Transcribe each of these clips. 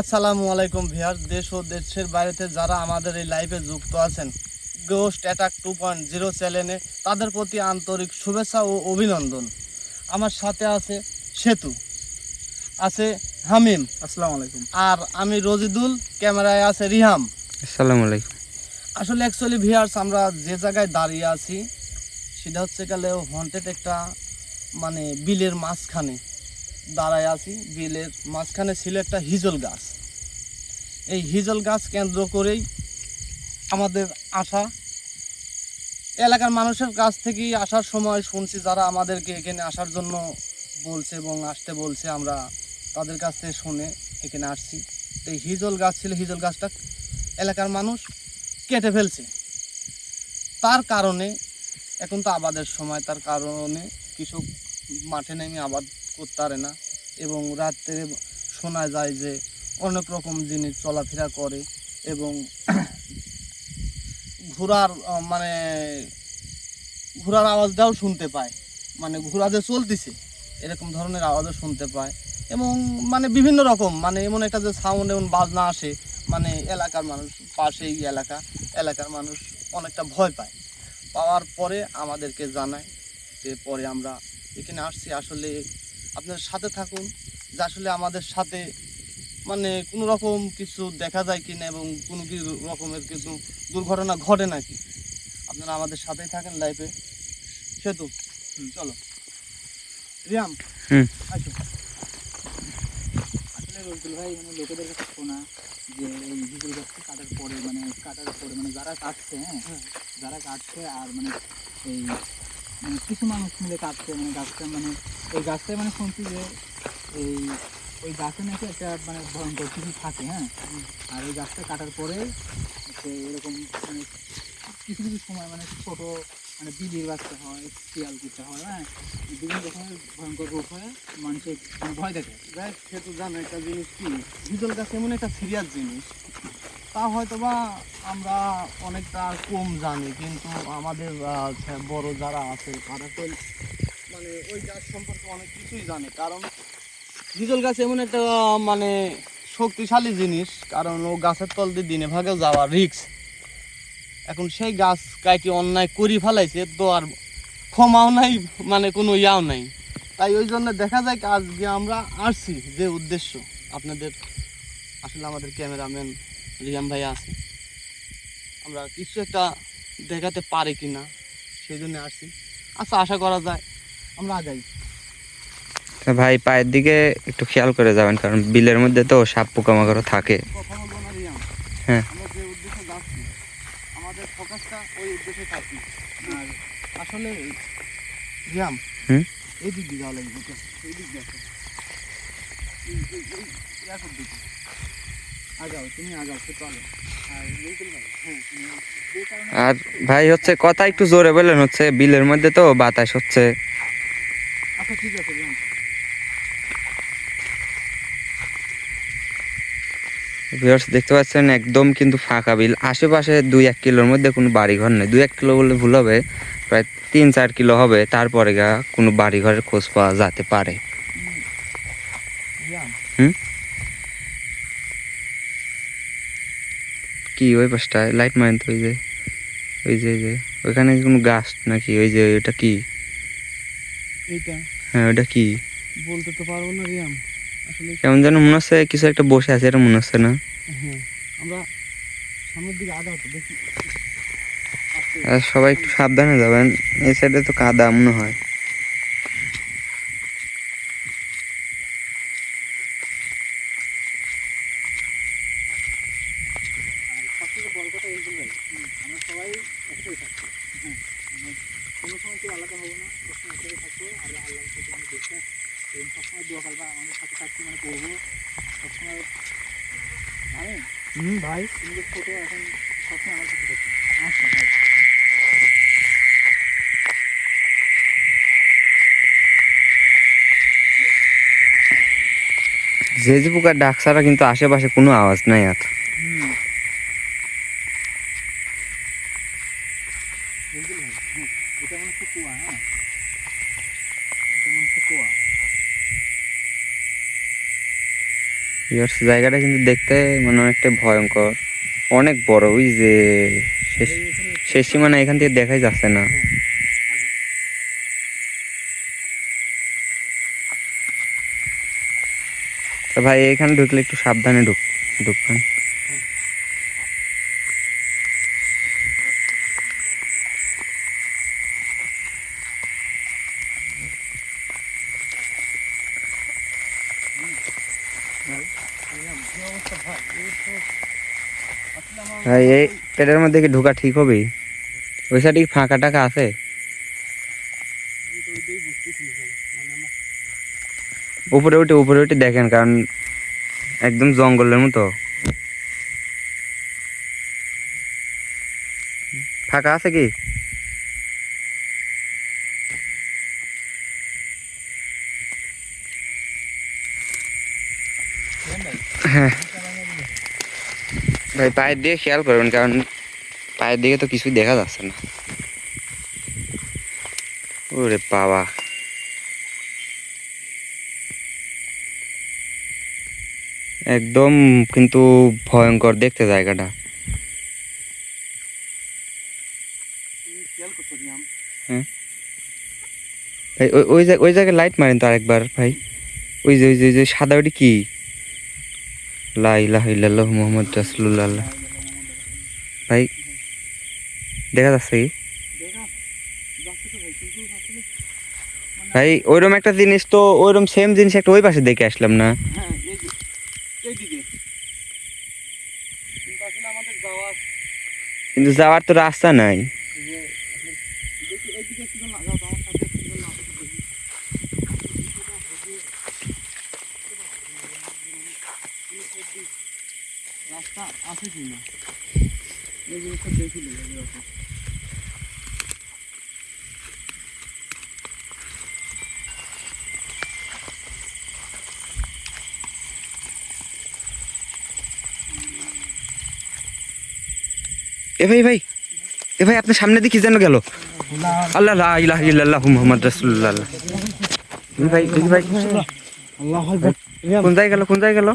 আসসালামু আলাইকুম ভিউয়ার্স, দেশ ও দেশের বাইরেতে যারা আমাদের এই লাইভে যুক্ত আছেন গোস্ট অ্যাটাক 2.0 চ্যানেলে, তাদের প্রতি আন্তরিক শুভেচ্ছা ও অভিনন্দন। আমার সাথে আছে সেতু, আছে হামিম, আসসালামু আলাইকুম। আর আমি রজিদুল, ক্যামেরায় আছে রিহাম। আসসালামু আলাইকুম। আসলে অ্যাকচুয়ালি ভিউয়ার্স, আমরা যে জায়গায় দাঁড়িয়ে আছি সেটা হচ্ছে গেলে হন্টেড একটা বিলের মাঝখানে দাঁড়ায় আছি। বিলের মাঝখানে ছিল একটা হিজল গাছ। এই হিজল গাছ কেন্দ্র করেই আমাদের আসা। এলাকার মানুষের কাছ থেকেই আসার সময় শুনছি, যারা আমাদেরকে এখানে আসার জন্য বলছে এবং আসতে বলছে, আমরা তাদের কাছ থেকে শুনে এখানে আসছি। তো এই হিজল গাছ ছিল, হিজল গাছটা এলাকার মানুষ কেটে ফেলছে। তার কারণে এখন তো আবাদের সময়, তার কারণে কৃষক মাঠে নেমে আবাদ করতে পারে না, এবং রাত্রে শোনা যায় যে অনেক রকম জিনিস চলাফেরা করে, এবং ঘোড়ার ঘোড়ার আওয়াজটাও শুনতে পায়, ঘোড়া যে চলতেছে এরকম ধরনের আওয়াজও শুনতে পায়, এবং বিভিন্ন রকম এমন একটা যে সাউন্ড এবং বাজনা আসে, এলাকার মানুষ, পাশেই এলাকার মানুষ অনেকটা ভয় পায়। পাওয়ার পরে আমাদেরকে জানায়, যে পরে আমরা এখানে আসছি। আসলে আপনার সাথে থাকুন, যে আসলে আমাদের সাথে কোনো রকম কিছু দেখা যায় কিনা, এবং কোনো কিছু রকমের কিছু দুর্ঘটনা ঘটে নাকি। আপনারা আমাদের সাথেই থাকেন লাইফে। সেতু, চলো রিয়াম, আসো। আসলে রজুল ভাই, লোকেদের কাছে শোনা যে এই হিজল গাছটা কাটার পরে যারা কাটছে, যারা কাটছে আর এই কিছু মানুষ মিলে কাটছে, গাছটা ওই গাছটায় শুনছি যে এই ওই গাছে নাকি একটা ভয়ঙ্কর কিছু থাকে, আর ওই গাছটা কাটার পরে এরকম কিছু কিছু সময় ছোট বিলির বাচ্চা হয়, শিয়াল কুচা হয়, বিভিন্ন রকমের ভয়ঙ্কর রোগ হয়, মানুষের ভয় দেখে। যাই সে তো জানো একটা জিনিস কি, হিজল গাছ এমন একটা সিরিয়াস জিনিস, তা হয়তো বা আমরা অনেকটা কম জানি, কিন্তু আমাদের বড় যারা আছে তারা তো ওই গাছ সম্পর্কে অনেক কিছুই জানে। কারণ হিজল গাছ এমন একটা শক্তিশালী জিনিস, কারণ ও গাছের তল দিয়ে দিনে ভাগে যাওয়া রিস্ক। এখন সেই গাছ কাইটি অন্যায় করি ফেলাইছে, তো আর ক্ষমাও নাই, কোনো ইয়াও নাই। তাই ওই জন্য দেখা যায় আজকে আমরা আসছি যে উদ্দেশ্য, আপনাদের আসলে আমাদের ক্যামেরাম্যান রিয়াম ভাই আছে, আমরা কিছু একটা দেখাতে পারি কিনা সেই জন্য আসছি। আচ্ছা, আশা করা যায় আমরা আগাই। ভাই, পায়ের দিকে একটু খেয়াল করে যাবেন, কারণ বিলের মধ্যে তো সাপ পোকামাকড় থাকে। কথা বলবো না রিয়াম, হ্যাঁ, আমরা যে উদ্দেশ্যে যাচ্ছি আমাদের ফোকাসটা ওই উদ্দেশ্যে থাকি। আর আসলে রিয়াম, এই দিক দিয়ে যাওয়া লাগবে, এই দিক দিয়ে আগাও, তুমি আগাও, সে চলো। আর ভাই হচ্ছে কথা একটু জোরে বলেন, হচ্ছে বিলের মধ্যে তো বাতাস হচ্ছে। আচ্ছা ঠিক আছে রিয়াম। ভিউয়ার্স দেখতে পাচ্ছেন, একদম কিন্তু ফাঁকা বিল। আশেপাশে 2-1 কিলোর মধ্যে কোনো বাড়িঘর নেই। 2-1 কিলো বললে ভুল হবে, প্রায় 3-4 কিলো হবে, তারপরে কোনো বাড়িঘরের খোঁজ পাওয়া যেতে পারে। কি ওই পাশটায় লাইট মারেন তো, ওই যে ওইখানে কোনো গাছ নাকি? ওই যে ওইটা কি? এইটা? হ্যাঁ, ওইটা কি বলতে তো পারবো না রিয়াম, আসলে কেমন যেন মনে হচ্ছে কিছু একটা বসে আছে, এটা মনে হচ্ছে না? হ্যাঁ, আমরা সামনের দিকে আগাও তো দেখি। আর সবাই একটু সাবধানে যাবেন, এই সাইডে তো কাদা মনে হয়। আর সবথেকে বড় কথা এই ভাই, আমরা সবাই একসাথে থাকবো। কোনো সময় কেউ আলাদা হবো না, সবসময় একসাথে থাকবো। আর আল্লাহর সাথে দেখতে এবং সবসময় দোয়া কালবা আমাদের সাথে থাকতে করবো সবসময়। ভাই তুমি যে ছোটো, এখন সবসময় আমার সাথে থাকবে। আচ্ছা ভাই। ঝেঁঝি পোকার ডাক ছাড়া কিন্তু আশেপাশে কোনো আওয়াজ নাই আর। এটা হচ্ছে কুয়া, এটা হচ্ছে কুয়া। ভিউয়ার্স জায়গাটা কিন্তু দেখতে মানে অনেকটা ভয়ঙ্কর, অনেক বড়। ওই যে শেষ সীমানা এখান থেকে দেখাই যাচ্ছে না। তো ভাই এখানে ঢুকলে একটু সাবধানে ঢুকবেন। ভাই এই এটার মধ্যে কি ঢোকা ঠিক হবে? ওই সাইডে কি ফাঁকা টাকা আছে? উপরে উঠে দেখেন, কারণ একদম জঙ্গলের মতো। ফাঁকা আছে কি? হ্যাঁ ভাই, পায়ের দিকে খেয়াল করবেন, কারণ পায়ের দিকে তো কিছুই দেখা যাচ্ছে না। ওরে বাবা, একদম কিন্তু ভয়ঙ্কর দেখতে জায়গাটা। হ্যাঁ ভাই, ওই জায়গায় লাইট মারেন তো আরেকবার ভাই। ওই যে সাদা, ওইটি কি? লা ইলাহা ইল্লাল্লাহু মুহাম্মাদ রাসূলুল্লাহ। ভাই দেখা যাচ্ছে কি ভাই? ওইরকম একটা জিনিস তো, ওইরকম সেম জিনিস একটা ওই পাশে দেখে আসলাম না? হ্যাঁ, এইদিকে কিন্তু আসলে আমাদের কিন্তু যাওয়ার তো রাস্তা নাই। এইদিকে একটু লাগাও তো, আমার সাথে একটু লাগাও তো দেখি। রাস্তা আছে কি না এই জিনিসটা দেখি লেগে। এ ভাই আপনার সামনে দিয়ে কি যেন গেল? আল্লাহ লা ইলাহা ইল্লাল্লাহু মুহাম্মাদ রাসূলুল্লাহ। ভাই কোন জায়গায় গেল?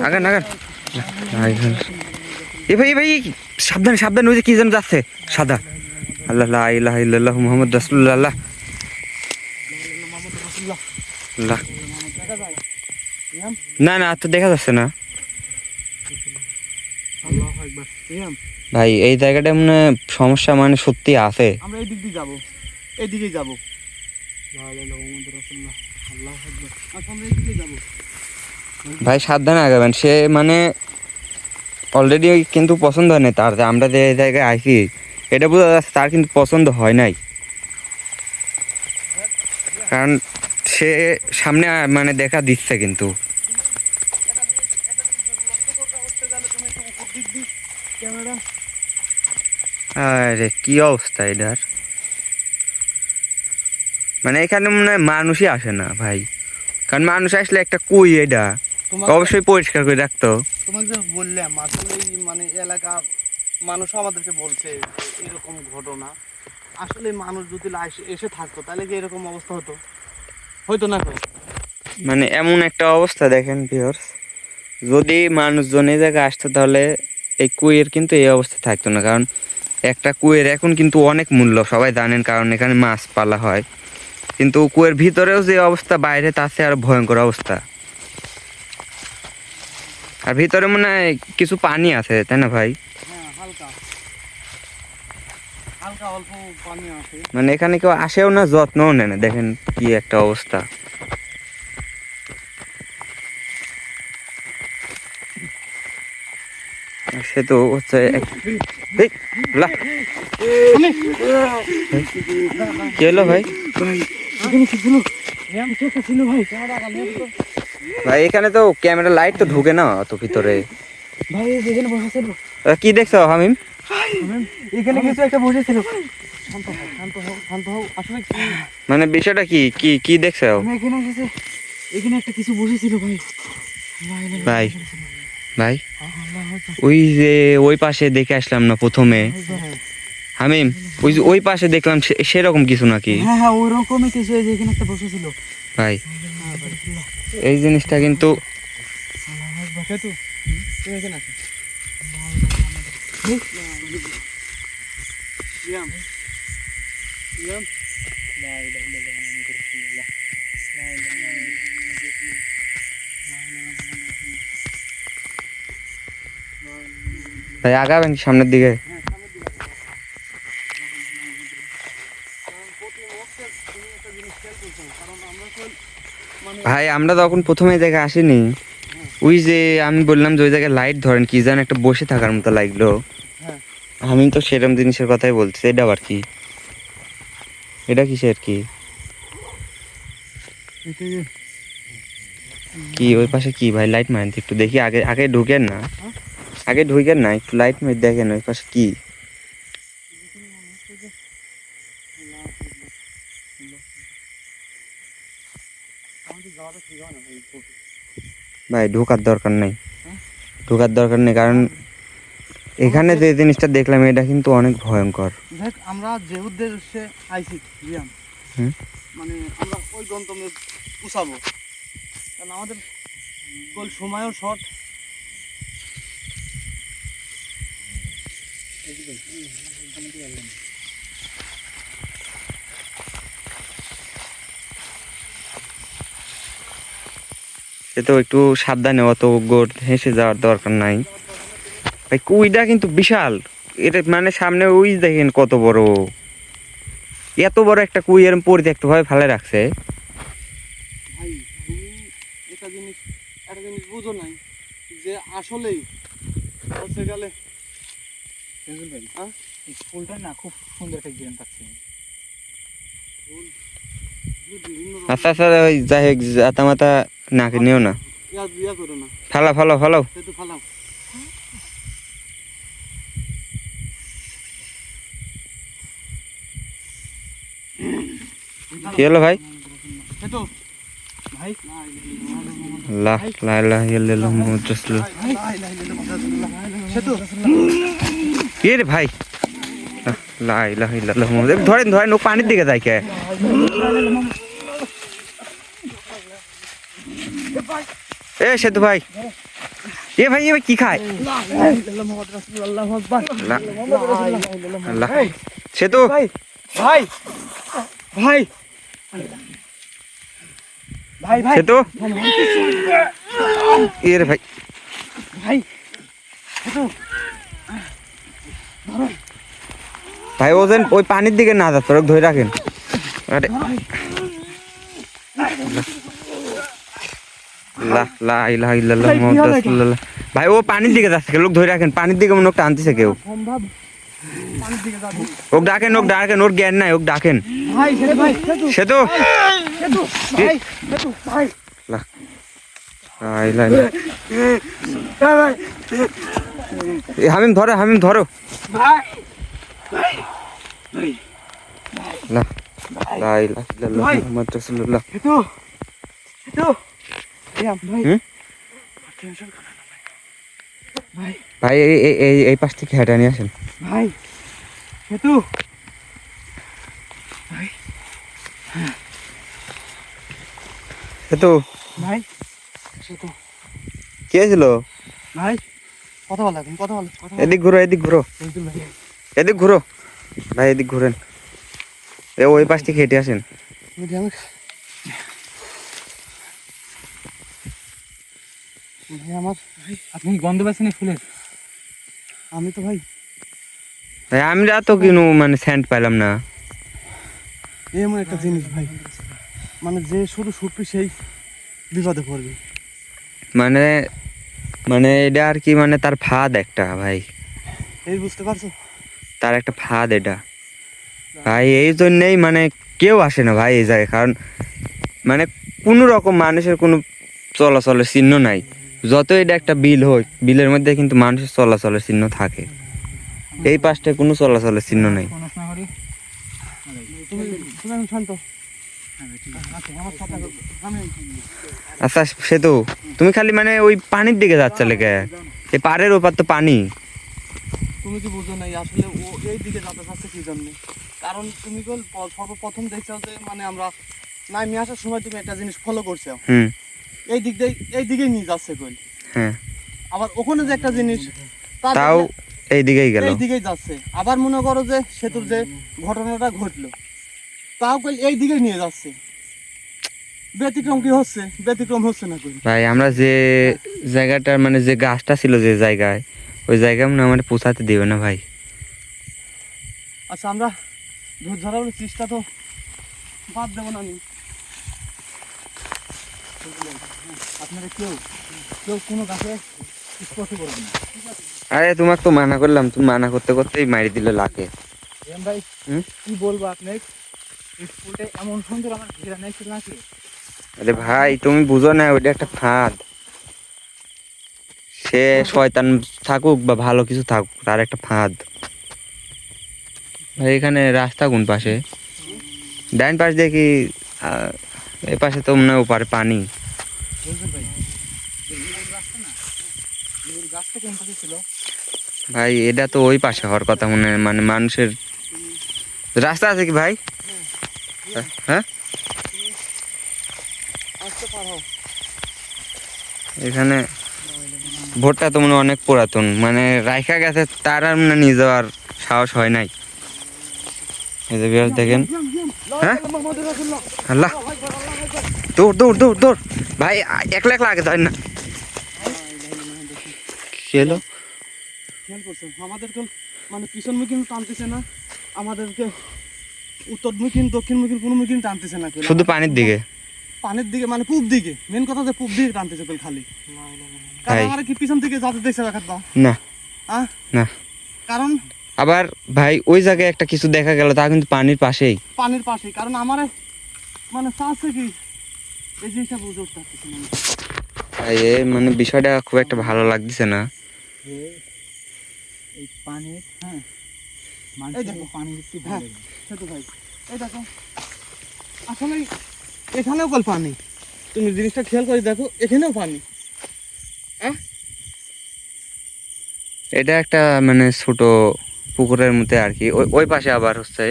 আগান। এ ভাই সাবধান, ওই যে কি যেন যাচ্ছে সাদা। আল্লাহ লা ইলাহা ইল্লাল্লাহু মুহাম্মাদ রাসূলুল্লাহ। আল্লাহ না তো দেখা যাচ্ছে না ভাই। এই জায়গাটা মানে সমস্যা, মানে সত্যি আছে। আমরা এইদিকেই যাবো। ভাই সাবধানে আগাবেন। সে মানে অলরেডি কিন্তু পছন্দ হয় না তার, যে আমরা যে জায়গায় আইছি এটা বোঝা যাচ্ছে তার কিন্তু পছন্দ হয় নাই। কারণ সে সামনে মানে দেখা দিচ্ছে কিন্তু। আরে কি অবস্থা এটার! মানে এখানে মনে হয় মানুষই আসে না ভাই, কারণ মানুষ আসলে একটা কুই এটা অবশ্যই পরিষ্কার করে রাখতো। তোমাকে যে বললাম আসলে মানে এলাকার মানুষ আমাদেরকে বলছে যে এরকম ঘটনা। আসলে মানুষ যদি এসে থাকতো তাহলে কি এরকম অবস্থা হয়তো না। মানে এমন একটা অবস্থা দেখেন ভিউয়ার্স, যদি মানুষজন এই জায়গায় আসতো তাহলে এই কুইয়ের কিন্তু এই অবস্থা থাকতো না। কারণ একটা কুইয়ের এখন কিন্তু অনেক মূল্য, সবাই জানেন, কারণ এখানে মাছ পালা হয়। কিন্তু কুয়ের ভিতরেও যে অবস্থা, বাইরে তার চেয়ে আরো ভয়ঙ্কর অবস্থা। আর ভিতরে মনে হয় কিছু পানি আছে, তাই না ভাই? হ্যাঁ, হালকা অল্প পানি আছে। মানে এখানে কেউ আসেও না, যত্নও নেয় না। দেখেন কি একটা অবস্থা। সে তো হচ্ছে কি হলো ভাই? ভাই এখানে তো ক্যামেরা লাইট তো ঢুকে না অত ভিতরে। ভাই এখানে বসেছিল। কি দেখছো হামিম? এখানে কিছু একটা বসেছিল। শান্ত হও আসলে মানে বিষয়টা কি দেখছো? এখানে একটা কিছু বসেছিল ভাই। ভাই ওই যে ওই পাশে দেখে আসলাম না প্রথমে হামিম, ওই পাশে দেখলাম সেরকম কিছু নাকি? হ্যাঁ ওই রকমই কিছু, এখানে একটা বসেছিল ভাই। এই জিনিসটা কিন্তু সেতু তুমি এখানে আসো রিয়াম রিয়াম ভাই আগাবেন সামনের দিকে। ভাই আমরা তখন প্রথমে এই জায়গায় আসিনি, ওই যে আমি বললাম যে ওই জায়গায় লাইট ধরেন কি যেন একটা বসে থাকার মতো লাগলো, হ্যাঁ। আমি তো সেরকম জিনিসের কথাই বলছি। এটা আবার কি, এটা কিসের কি কি ওই পাশে কি ভাই লাইট মারেন তো একটু দেখি, আগে আগে ঢুকেন না, আগে ঢুকেন না, একটু লাইট মেরে দেখেন ওই পাশে কি। ভাই ঢোকার দরকার নেই, ঢোকার দরকার নেই, কারণ এখানে যে জিনিসটা দেখলাম এটা কিন্তু অনেক ভয়ঙ্কর। দেখ আমরা যে উদ্দেশ্যে আইছি রিয়াম, হুম। মানে আমরা ওই গন্তব্যে পৌঁছাবো, কারণ আমাদের গোল সময়ও শর্ট। সে তো একটু সাবধানে, অত গোট হেসে যাওয়ার দরকার নাই ভাই। কুইটা কিন্তু বিশাল, এটা মানে সামনে ওই দেখেন কত বড়, এত বড় একটা কুই এরকম পরিত্যক্ত ভাবে ফেলে রাখছে। ভাই তুমি একটা জিনিস বুঝো নাই যে আসলেই হচ্ছে গেলে ফেজুল ভাই হ্যাঁ? এই ফুলটা না খুব সুন্দর একটা ডিজাইন পাচ্ছি। বিভিন্ন আচ্ছা আচ্ছা ওই যাই হোক জাতা মাতা নাকে নিও না, ইয়া করো না, ফালা ফালাও ফালাও। সেতু ফালাও। কি হলো ভাই? সেতু ভাই আল্লাহ লা ইলাহা ইল্লাল্লাহ মুহাম্মাদুর রাসূলুল্লাহ। সেতু কি রে ভাই? লা ইলাহা ইল্লাল্লাহ মুহাম্মাদ, ধরেন ধরেন, ও পানির দিকে যায় কে? এ সেতু ভাই, এ ভাই এ ভাই কি খায়? আল্লাহ সেতু ভাই ভাই ভাই ভাই ভাই সেতু এ রে ভাই, ভাই সেতু ভাই ও যেন ওই পানির দিকে না যাচ্ছে, ওরা ধরে রাখেন। আরে আল্লাহ লা ইলাহা ইল্লাল্লাহ মুহাম্মাদুর রাসূলুল্লাহ। ভাই ও পানির দিকে যাচ্ছে, লোক ধরে রাখেন, পানির দিকে মনে হয় টানতেছে কেউ। সম্ভব পানির দিকে যাবে। ওক ডাকেন, ওক ডাকেন, ওর জ্ঞান নাই, ওক ডাকেন। ভাই সেতু ভাই সেতু সেতু সেতু ভাই সেতু ভাই লা ইলাহা ইল্লাল্লাহ। ভাই এ হামিম ধরো, হামিম ধরো। ভাই ভাই ভাই লা লা ইলাহা ইল্লাল্লাহ ভাই। মুহাম্মাদুর রাসূলুল্লাহ। সেতু সেতু রিয়াম ভাই হুম? টেনশন করো না ভাই ভাই এই এই এই- এই পাশ থেকে হেঁটে নিয়ে আসেন। ভাই সেতু ভাই সেতু ভাই সেতু কি হয়েছিল? ভাই কথা বলো এখন কথা বলো এদিক ঘুরো, এদিক ঘুরো, বলতুল ভাই এদিক ঘুরো ভাই, এদিক ঘুরেন। এ ওই পাশ থেকে হেঁটে আসেন। রিয়াম ভাই আমার ভাই আপনি গন্ধ পাচ্ছেন এই ফুলের? আমি তো ভাই ভাই আমরা তো কিনু মানে স্যান্ড পাইলাম না। এমন একটা জিনিস ভাই, মানে যে শুধু ছুটবে সেই বিপদে পড়বে। মানে মানে এটা আর কি, মানে তার ফাঁদ একটা ভাই, এই বুঝতে পারছো? তার একটা ফাঁদ এটা ভাই। এই জন্যেই মানে কেউ আসে না ভাই এই জায়গায়, কারণ মানে কোনো রকম মানুষের কোনো চলাচলের চিহ্ন নাই। যত এটা একটা বিল হোক, বিলের মধ্যে কিন্তু মানুষের চলাচলের চিহ্ন থাকে, এই পাশটায় কোনো চলাচলের চিহ্ন নেই। পড়াশোনা করি। তুমি তুমি এখন শান্ত। আচ্ছা আমার সাথে আমি আচ্ছা সেতু, তুমি খালি মানে ওই পানির দিকে যাচ্ছ লেগে, এই পাড়ের ওপার তো পানি। তুমি কি বুঝো নাই আসলে ও এই দিকে যাতে চাচ্ছে কি জন্য? কারণ তুমি বল সর্বপ্রথম দেখছো যে মানে আমরা নামি আসার সময় তুমি একটা জিনিস ফলো করছো, হুম এই দিক দিয়ে এই দিকেই নিয়ে যাচ্ছে কই। হ্যাঁ আবার ওখানে যে একটা জিনিস তা তাও দেখলে এইদিকেই গেল। এই দিকেই যাচ্ছে। আবার মনে করো যে সেতুর যে ঘটনাটা ঘটলো তাও কইল এই দিকেই নিয়ে যাচ্ছে। ব্যতিক্রম কি হচ্ছে? ব্যতিক্রম হচ্ছে না কই। ভাই আমরা যে জায়গাটার মানে যে গাছটা ছিল যে জায়গায়, ওই জায়গায় মনে হয় আমার পৌঁছাতে দিবে না ভাই। আচ্ছা আমরা ধৈর্য ধরার চেষ্টা তো বাদ দেবো না আমি। আপনারা কেউ কোনো গাছে স্পর্শ করবেন না। আরে তোমাকে তো মানা করলাম, তুমি মানা করতে করতেই মারি দিল লাকে। রিয়ান ভাই হুম? কি বলবো আপনাকে, স্কুলটা এমন সুন্দর আমার ঘেরা নাইছিল নাকি। আরে ভাই তুমি বুঝো না, ওইটা একটা ফাঁদ। সে শয়তান থাকুক বা ভালো কিছু থাকুক, তার একটা ফাঁদ। ভাই এখানে রাস্তা কোন পাশে? ডান পাশ দেখি, এই পাশে তো মনে হয় ওপারে পানি। বলবেন ভাই এই রাস্তা না, এই গাছটা কোন পাশে ছিল? ভাই এটা তো ওই পাশে হওয়ার কথা মনে হয়, মানে মানুষের রাস্তা আছে কি ভাই? হ্যাঁ আসতে পারো। এখানে ভোটটা তো মনে হয় অনেক পুরাতন, মানে রাইখা গেছে, তার আর মানে নিয়ে যাওয়ার সাহস হয় নাই। এই যে বিহার দেখেন। হ্যাঁ আল্লাহ, দৌড় দৌড় দৌড় দৌড় ভাই, একলা একলা আগে যায় না। কি হলো? খেয়াল করছো আমাদেরকে মানে পিছনমুখী টানতেছে না, আমাদেরকে উত্তরমুখী দক্ষিণমুখী কোনোমুখী টানতেছে না কেউ। শুধু পানির দিকে। পানির দিকে মানে পূব দিকে, মেন কথা যে পূব দিকে টানতেছে কেউ খালি। কারণ ভাই। আমার কি পিছন থেকে যাতে দেখছে দেখাত দাও না আহ না, কারণ আবার ভাই ওই জায়গায় একটা কিছু দেখা গেল, তা কিন্তু পানির পাশেই। পানির পাশে, কারণ আমার মানে চাচ্ছে কি এই জিনিসটা বুঝে উঠতে পারতেছি না আমি। ভাই এ মানে বিষয়টা খুব একটা ভালো লাগতেছে না। যে এই পানির, হ্যাঁ এই মানুষের দেখো। পানি একটু হ্যাঁ। ভালো লাগে। সেতু ভাই এই দেখো, আসলে এখানেও কল পানি, তুমি জিনিসটা খেয়াল করে দেখো এখানেও পানি। এটা একটা মানে ছোট পুকুরের মধ্যে আর কি, ওই ওই পাশে আবার হচ্ছে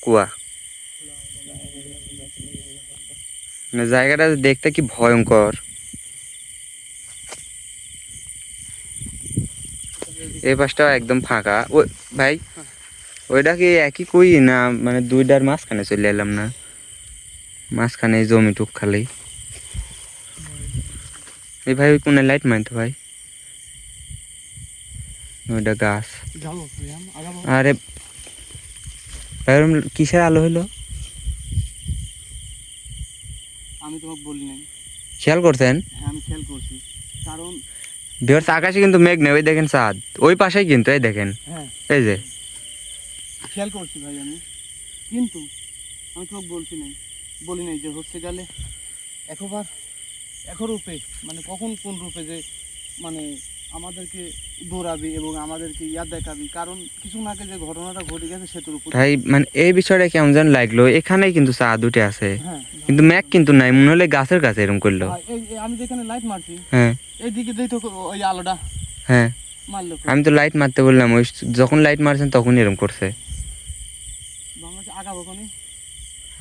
কুয়া। মানে জায়গাটা দেখতে কি ভয়ঙ্কর। এই পাশটাও একদম ফাঁকা। ওই ভাই ওইটা কি একই কুই না, মানে দুইটার মাঝখানে চলে এলাম না? মাঝখানে এই জমিটুক খালি। এই ভাই ওই কোনে লাইট মারতো ভাই? ওইটা গাছ। যাবো রিয়ান, আগাবো। আরে ভাই ওরম কিসের আলো হইলো? আমি তোমাকে বলি নাই। খেয়াল করছেন? হ্যাঁ আমি খেয়াল করছি, কারণ বিহার আকাশে কিন্তু মেঘ নেই, ওই দেখেন চাঁদ ওই পাশেই, কিন্তু এই দেখেন, হ্যাঁ এই যে খেয়াল করছি ভাই আমি, কিন্তু আমি তোমাকে বলি নাই যে হচ্ছে গেলে একবার রূপে মানে কখন কোন রূপে যে মানে আমাদেরকে দৌড়াবি এবং আমাদেরকে দেখাবি, কারণ কিছু আগে যে ঘটনাটা ঘটে গেছে সেতুর উপর। ভাই মানে এই বিষয়টা কেমন যেন লাগলো, এখানেই কিন্তু চাঁদ উঠে আছে, হ্যাঁ কিন্তু মেঘ কিন্তু নাই, মনে হলে গাছের কাছে এরকম করলো। এই আমি যেখানে লাইট মারছি হ্যাঁ এইদিকে যেই তো ওই আলোটা হ্যাঁ, মারলো। আমি তো লাইট মারতে বললাম, ওই যখন লাইট মারছেন তখন এরকম করছে। বাংলাদেশে আগাবো কোনে?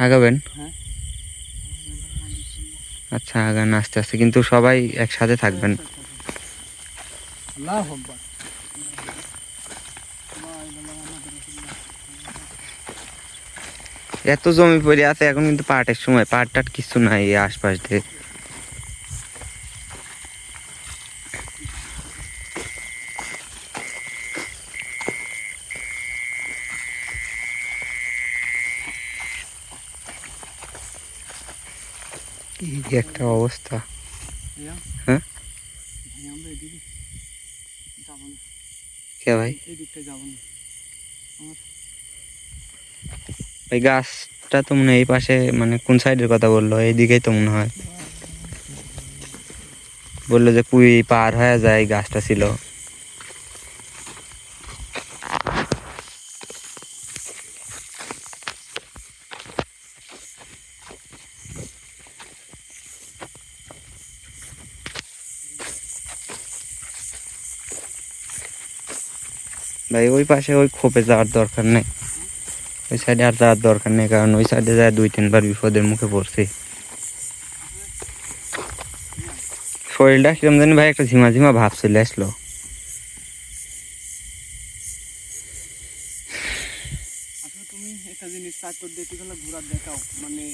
আগাবেন? হ্যাঁ আচ্ছা আগান আস্তে আস্তে, কিন্তু সবাই একসাথে থাকবেন। আল্লাহু আকবার। এত জমি পড়ে আছে এখন, কিন্তু পাটের সময়, পাট টাট কিছু নাই এই আশপাশ দিয়ে। কি একটা অবস্থা। রিয়ান, হ্যাঁ ভাই আমরা এদিকে যাবো না, কে ভাই? এই দিকটায় যাবো না। ওই গাছটা তো মনে হয় এই পাশে, মানে কোন সাইডের কথা বললো? এইদিকেই তো মনে হয় বললো যে কুই পার হয়ে যায়, এই গাছটা ছিল। ভাই ওই পাশে ওই খোপে যাওয়ার দরকার নেই, ওই সাইডে আর যাওয়ার দরকার নেই, কারণ ওই সাইডে যায় 2-3 বার বিপদের মুখে পড়ছি। শরীরটা কিরম জানি ভাই একটা ঝিমা ঝিমা ভাব চলে আসলো। আসলে তুমি একটা জিনিস চারটোর দেখতে গেলে ঘোরা দেখাও, মানে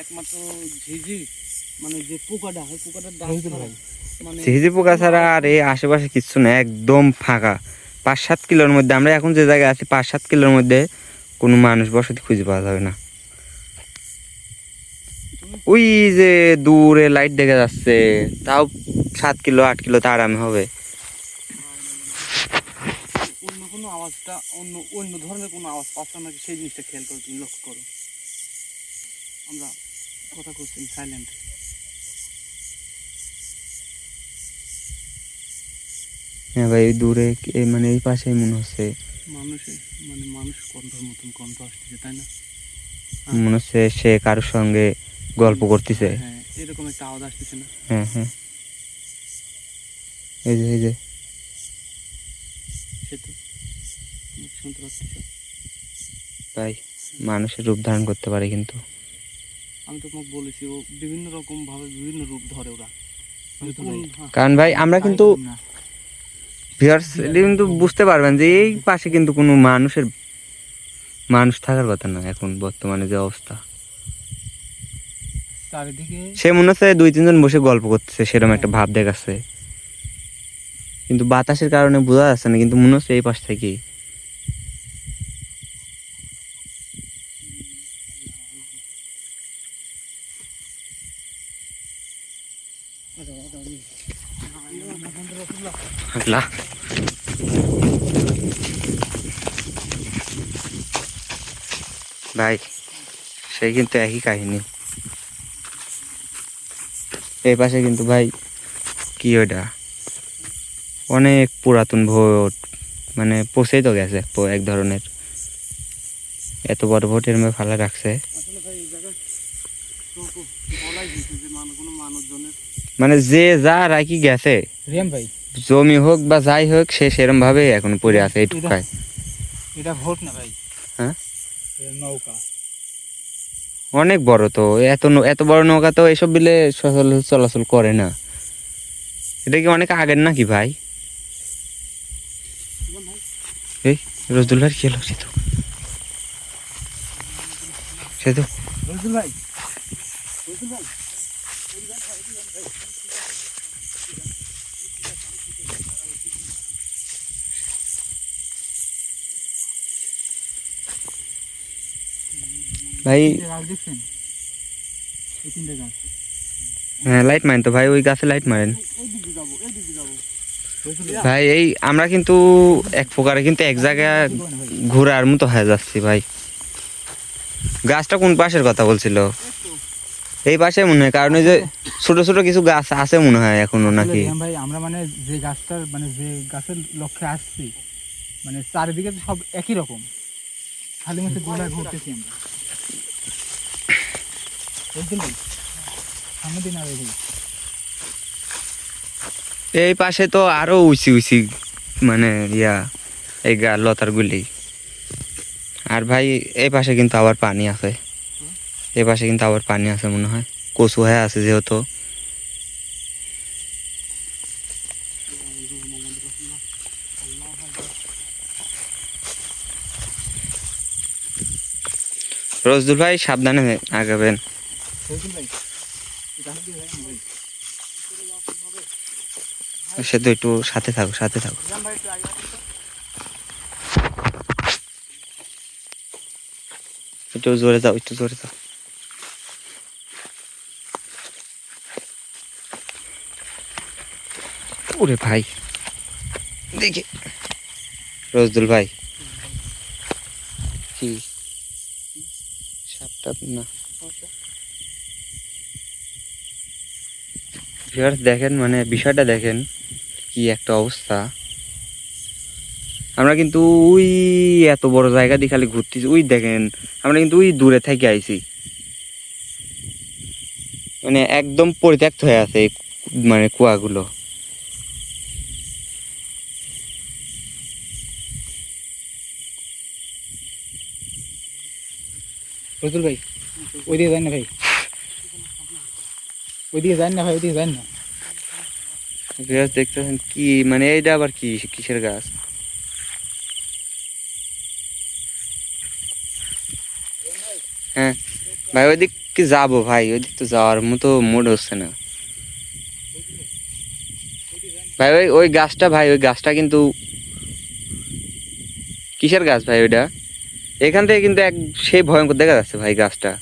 একমাত্র ঝিঝি মানে যে পোকাটা হয় পোকাটার ডাক ছাড়া মানে ঝিঝি পোকা ছাড়া আর এই আশেপাশে কিচ্ছু না, একদম ফাঁকা। 5-7 কিলোর মধ্যে, আমরা এখন যে জায়গায় আছি 5-7 কিলোর মধ্যে কোনো মানুষ বসতি খুঁজে পাওয়া যাবে না। ওই যে দূরে লাইট দেখা যাচ্ছে, তাও 7 কিলো 8 কিলো তা আরামে হবে। অন্য কোনো আওয়াজটা অন্য অন্য ধরনের কোনো আওয়াজ পাচ্ছ নাকি সেই জিনিসটা খেয়াল করো, তুমি লক্ষ্য করো। আমরা কথা করছি সাইলেন্ট। হ্যাঁ ভাই, ওই দূরে মানে এই পাশেই মনে হচ্ছে, মানুষে মানে মানুষ কণ্ঠর মতন কণ্ঠ আসতেছে, তাই না? মনে হচ্ছে সে কারোর সঙ্গে গল্প করতেছে। হ্যাঁ, এরকম একটা আওয়াজ আসতেছে না? হ্যাঁ হ্যাঁ, এই যে এই যে সে তো তুমি শুনতে পাচ্ছ। ভাই মানুষের রূপ ধারণ করতে পারে কিন্তু। আমি তো তোমাকে বলেছি ও বিভিন্ন রকম ভাবে বিভিন্ন রূপ ধরে ওরা। হ্যাঁ, কারণ ভাই আমরা কিন্তু ভিউয়ার্স কিন্তু বুঝতে পারবেন যে এই পাশে কিন্তু কোনো মানুষ থাকার কথা না এখন বর্তমানে যে অবস্থা। চারিদিকে সে মনে হচ্ছে 2-3 জন বসে গল্প করতেছে, সেরকম একটা ভাব দেখাচ্ছে, কিন্তু বাতাসের কারণে বোঝা যাচ্ছে না, কিন্তু মনে হচ্ছে এই পাশ থেকে। আল্লাহ, ভাই সেই কিন্তু একই কাহিনী। এই পাশে কিন্তু ভাই কি ওটা অনেক পুরাতন ভোট, মানে পচেই তো গেছে এক ধরনের, এত বড় ভোটের মধ্যে ফালা রাখছে। আসলে ভাই এই জায়গায় তো বলাই দিয়েছে যে কোনো মানুষজনের মানে যে যা রাখি গেছে, রিয়াম ভাই জমি হোক বা যাই হোক, সে সেরম ভাবে এখন পড়ে আছে এইটুকায়। এটা ভোট না ভাই, হ্যাঁ এটা নৌকা। অনেক বড় তো, এত বড় নৌকা তো এসব বিলে চলাচল করে না। এটা কি অনেক আগের নাকি ভাই? এই রোজদুল ভাই কি হলো? সেতু বুঝলি ভাই? ভাই গাছ দেখছেন? এই 3টে গাছ। হ্যাঁ, লাইট মারেন তো ভাই, ওই গাছে লাইট মারেন এইদিকে যাবো এইদিকে যাবো। ভাই। এই আমরা কিন্তু এক প্রকারে কিন্তু এক জায়গায় ঘোরার মতো হয়ে যাচ্ছি ভাই। গাছটা কোন পাশের কথা বলছিল? এই পাশে মনে হয়, কারণ ওই যে ছোট ছোট কিছু গাছ আছে মনে হয় এখনো নাকি। রিয়াম ভাই আমরা মানে যে গাছটার মানে যে গাছের লক্ষ্যে আসছি, মানে চারিদিকে তো সব একই রকম, খালি মতো গোলায় ঘুরতেছি আমরা। বুঝলি ভাই? সামনে দিন আর এই এই পাশে তো আরো উঁচি মানে এই লতার গুলি। আর ভাই এই পাশে কিন্তু আবার পানি আছে, এই পাশে কিন্তু আবার পানি আছে মনে হয়, কচু হয়ে আছে যেহেতু। রোজদুল ভাই সাবধানে আগাবেন। ভাই গাছের দিকে যাই না ভাই। সে তো একটু সাথে থাকো। রিয়াম ভাই একটু আগে আসুন তো। একটু জোরে যাও। ওরে ভাই দেখি রোজদুল ভাই কি সাপটা না। ভিউয়ার্স দেখেন, মানে বিষয়টা দেখেন কি একটা অবস্থা। আমরা কিন্তু ওই এত বড় জায়গা দিয়ে খালি ঘুরতেছি, ওই দেখেন আমরা কিন্তু ওই দূরে থেকে আইছি, মানে একদম পরিত্যক্ত হয়ে আছে মানে কুয়াগুলো। রসুল ভাই ওইদিকে যান না ভাই, ওইদিকে যান না। ভিউয়ার্স দেখতেছেন কি মানে এইটা আবার কি কিসের গাছ? হ্যাঁ ভাই ওইদিক কি যাবো ভাই, ওইদিক তো যাওয়ার মতো মুড হচ্ছে না ভাই। ওই ওই গাছটা ভাই, ওই গাছটা কিন্তু কিসের গাছ ভাই ওইটা? এখান থেকে কিন্তু এক সেই ভয়ঙ্কর দেখা যাচ্ছে ভাই গাছটা।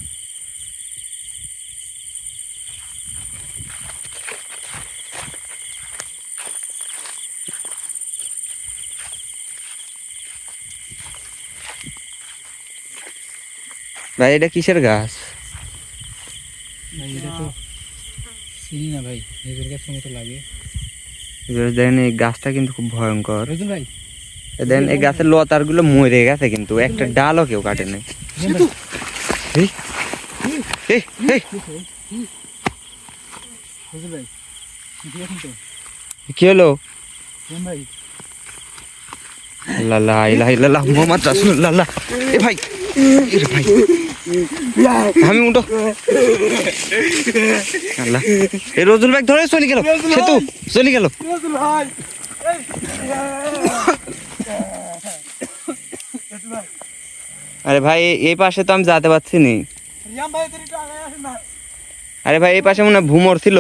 ভাই এটা কিসের গাছ? ভাই এটা তো চিনি না ভাই, নিজের গাছের মতো লাগে। দেখেন এই গাছটা কিন্তু খুব ভয়ঙ্কর। রোজন ভাই, দেখেন এই গাছের লতার গুলো মরে গেছে, কিন্তু একটা ডালও কেউ কাটে নাই। এই, এই, এই, রোজন ভাই ঠিক আছেন তো? কি হলো? রোজন ভাই লা লা ইলাহা ইল্লাল্লাহ মুহাম্মদ রাসূলুল্লাহ। এ ভাই, এ ভাই আমি উঠো। আল্লাহ, এই রজুল ভাই ধরে চলে গেল, সেতু চলে গেল। রজুল ভাই আরে ভাই এই পাশে তো আমি যেতে পারছি নি। রিয়াম ভাই এদিকে একটু আগায় আসেন না। আরে ভাই এই পাশে মনে হয় ভুমর ছিল।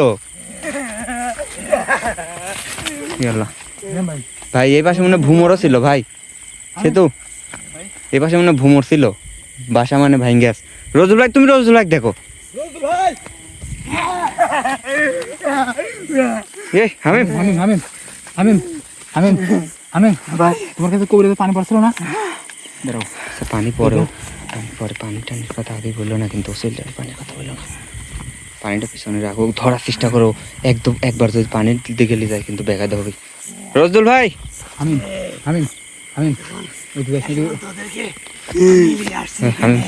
কি হলো? রোজন ভাই ভাই এই পাশে মনে হয় ভুমরও ছিল ভাই, সেতু এই পাশে মনে হয় ভুমর ছিল, বাসা মানে ভাঙ্গে গেছে। রজুল ভাই তুমি রজুল ভাই দেখো। রজুল ভাই এ আমি আমিন আমিন আমিন আমিন আমিন ভাই, তোমার কাছে কবিরাজে পানি পড়ছিল না? দাঁড়াও, পানি পরেও পরে পানি টানির কথা আগে বললো না, কিন্তু সেলটার পানির কথা বললো না। পানিটা পিছনে রাখো, ধরার চেষ্টা করো। একদম একবার যদি পানির দিকে যায় কিন্তু বেগাতে হবে। রজদুল ভাই আমিন আমিন আমিন, ওই দিকে আসলে আমি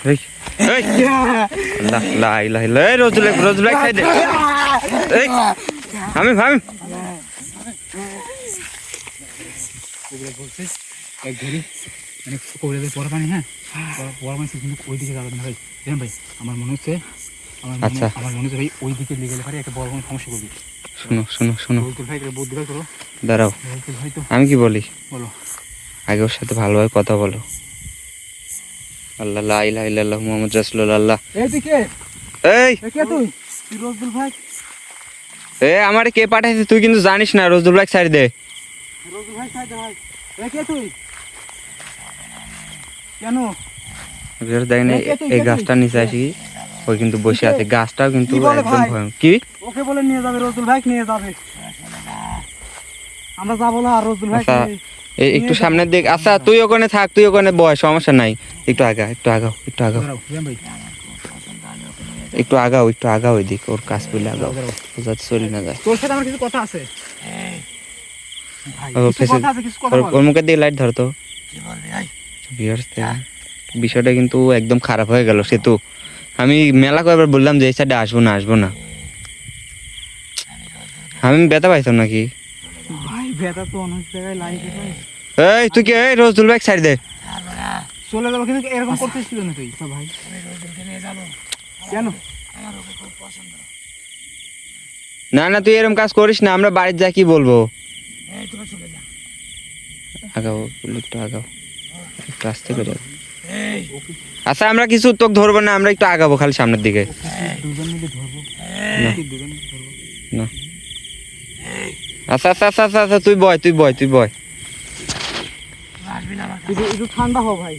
এই, এই, আল্লাহ, লা ইলাহা ইল্লাল্লাহ। এই রজদুল রজদুল ভাই খাই দে। এই আমি ভাই কবিরাজ বলছে এক ঘড়ি মানে কবিরাজের পর পানি, হ্যাঁ পর পানি কিন্তু ওই দিকে যাবে না ভাই। দেখেন ভাই আমার মনে হচ্ছে আচ্ছা। আমার মনে হচ্ছে ভাই ওই দিকে লেগে গেলে পারে একটা বড় কোনো সমস্যা করবি। শোনো শোনো শোনো, রোহিতুল ভাই একটা বুদ্ধি ভাই করো। দাঁড়াও রোহিতুল ভাই তো আমি কি বলি, বলো। আগে ওর সাথে ভালোভাবে কথা বলো। আল্লাহ, লা ইলাহা ইল্লাল্লাহ মুহাম্মদ রাসূলুল্লাহ। এই তুই কে? এই কে তুই? রোহিতুল ভাই, এ আমারে কে পাঠাইছে তুই কিন্তু জানিস না। রজদুল ভাই ছাড় দে। রোহিতুল ভাই সাইড ভাই। কে তুই? কেন? ভিউয়ার্স দেখেন এই গাছটার নিচে আসি, ওই কিন্তু বসে আছে। গাছটাও কিন্তু কি বলে একদম ভাই? ভয়ঙ্কর। কি ওকে বলে নিয়ে যাবে, রজুল ভাই নিয়ে যাবে। আমরা যাবো না, আর রজুল ভাই আচ্ছা একটু সামনের দিক। আচ্ছা তুই ওখানে থাক, তুই ওখানে বয়, সমস্যা নাই। একটু আগা, একটু আগাও, একটু আগাও, দাঁড়াও রিয়াম ভাই, একটু আগাও, একটু আগাও ওই দিক, ওর কাছ বলে আগাও, যাতে চলে না যায়। তোর সাথে আমার কিছু কথা আছে ভাই। ও কিছু ফেসে কথা আছে, কিছু কথা বল। ওর মুখের দিকে লাইট ধরতো। ভিউয়ার্স দেখেন বিষয়টা কিন্তু একদম খারাপ হয়ে গেল। সেতু আমি মেলা কয়েকবার বললাম যে এই সাইডে আসবো না, আসবো না। আমি ব্যথা পাইতাম নাকি? ভাই ব্যথা তো অনেক জায়গায় লাগে ভাই। এই তুই কি, এই রজদুল ভাই সাইড দে। চলে যাবো কিন্তু এরকম করতেছিস কেন তুই? ভাই কেন? না না তুই এরকম কাজ করিস না, আমরা বাড়িতে যা কি বলবো। আগাও একটু আগাও, একটু আস্তে করে। আচ্ছা আমরা কিছু তোকে ধরবো না, আমরা একটু আগাবো খালি সামনের দিকে। দুজন মিলে ধরবো না। দুজন মিলে ধরবো। না আচ্ছা আচ্ছা আচ্ছা আচ্ছা আচ্ছা, তুই বয়, তুই বয়, তুই বয়। একটু ঠান্ডা হও ভাই।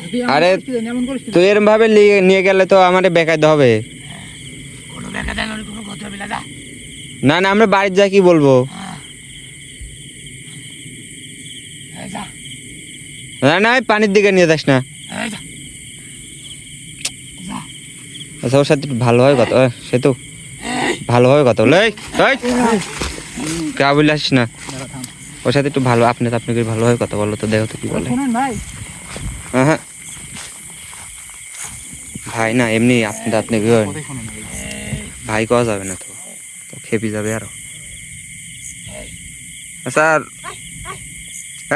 যদি আরে, এমন করিস কি জানি, এমন করিস কি তুই এরম ভাবে নিয়ে গেলে তো আমাদের বেকায়দা হবে। না না আমরা বাড়িতে যা কি বলবো। না না ওই পানির দিকে নিয়ে যাস না। আচ্ছা ওর সাথে একটু ভালোভাবে কথা, সেতু ভালোভাবে কথা বলে। এই কা বলে আসিস না, দাঁড়া থাম। ওর সাথে একটু ভালো আপনি করে ভালোভাবে কথা বলো তো, দেখো তো কি বলে। শোনেন ভাই, হ্যাঁ ভাই না এমনি আপনি কথাই শোনেন ভাই। ভাই কওয়া যাবে না তো, তো খেপি যাবে আরো। স্যার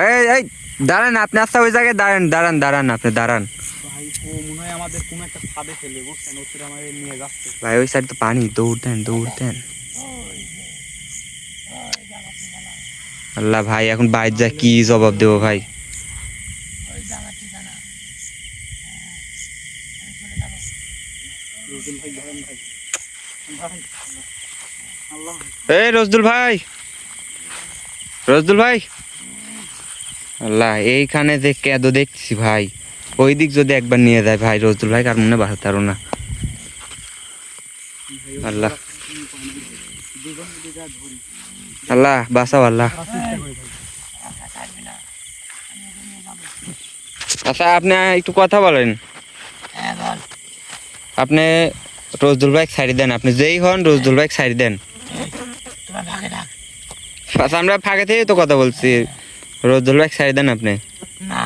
এই এই দাঁড়ান আপনি, আচ্ছা ওই জায়গায় দাঁড়ান দাঁড়ান দাঁড়ান, আপনি দাঁড়ান। ভাই ও মনে আমাদের কোনো একটা ফাঁদে ফেলবে, বুঝছেন? ওর আমাদের নিয়ে যাচ্ছে। ভাই ওই সাইড তো পানি, দৌড় দেন দৌড় দেন। আল্লাহ ভাই এখন বাইর যা কি জবাব দেবো ভাই। রোজুল ভাই ধরেন ভাই, ভাই আল্লাহ। এই রজদুল ভাই, রজদুল ভাই, আল্লাহ এইখানে যে কেঁদো দেখছি ভাই, ওই দিক যদি একবার নিয়ে যায় ভাই রজদুল ভাই আর মনে বাড়াতে পারো না। আল্লাহ দুজন মিলে যা ধরি, আল্লাহ বাঁচাও আল্লাহ। চেষ্টা করি ভাই। আচ্ছা আপনি একটু কথা বলেন। আপনি রজদুল ভাই ছাড়ি দেন, আপনি যেই হন রজদুল ভাই ছাড়ি দেন। আচ্ছা আমরা ফাঁকে থেকে তো কথা বলছি, রজদুল ভাই ছাড়ি দেন আপনি। না,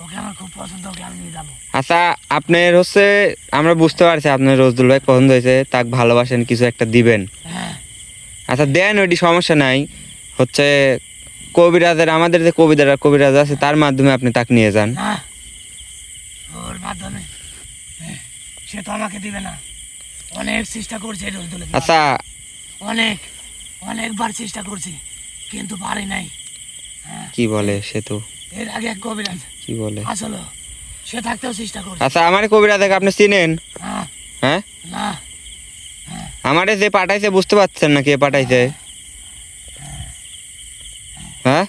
ওকে আমার খুব পছন্দ, ওকে আমি নিয়ে যাবো। আচ্ছা আপনার হচ্ছে আমরা বুঝতে পারছি আপনার রজদুল ভাই পছন্দ হয়েছে, তাকে ভালোবাসেন, কিছু একটা দিবেন। হ্যাঁ, আচ্ছা দেন, ওইটি সমস্যা নাই। হচ্ছে কবিরাজের, আমাদের যে কবিরাজ আছে তার মাধ্যমে আপনি তাকে নিয়ে যান। না, ওর মাধ্যমে সে তো আমাকে দিবে না। অনেক চেষ্টা করছে এই রোজদুলে, আচ্ছা অনেকবার চেষ্টা করছি কিন্তু পারি নাই। কি বলে সে, তো এর আগে এক কবিরাজ কি বলে। আসলো, সে থাকতেও চেষ্টা করছে। আচ্ছা আমার কবিরাজকে আপনি চিনেন? হ্যাঁ, হ্যাঁ না, আমারে যে পাঠাইছে বুঝতে পারছেন না কে পাঠাইছে? হ্যাঁ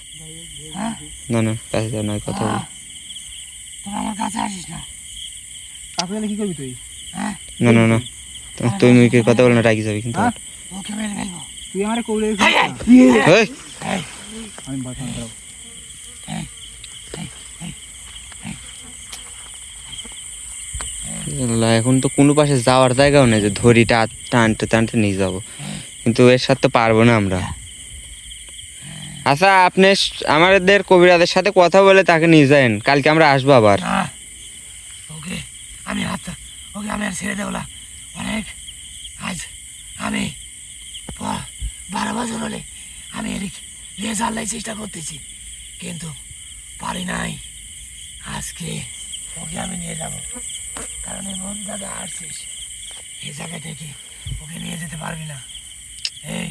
হ্যাঁ, না না কাছে যাও না, কথা বল। তোর আমার কাছে আসিস না। কাছে গেলে কি করবি তুই? হ্যাঁ, না না না তুই মুখে কথা বল না, রাগি যাবি কিন্তু। হ্যাঁ? ওকে মেরে ফেলবো। তুই আমার কবলে এই, এই, এই, এই, আমি বাঁচান দাও। এই, এই, এই, এই। আল্লাহ, এখন তো কোনো পাশে যাওয়ার জায়গাও নেই যে ধরিটা টানতে টানতে নিয়ে যাব, কিন্তু এর সাথে তো পারবো না আমরা। আচ্ছা আপনি আমাদের কবিরাজের সাথে কথা বলে তাকে নিয়ে যান, কালকে আমরা আসবো আবার। না, ওকে আমি ওকে আমি আর ছেড়ে দেবো না। অনেক আজ আমি 12 বছর হলে আমি এদিক নিয়ে যাওয়ার চেষ্টা করতেছি কিন্তু পারি নাই। আজকে ওকে আমি নিয়ে যাব, কারণ এমন জায়গা আসছিস, এই জায়গা থেকে ওকে নিয়ে যেতে পারবি না। এই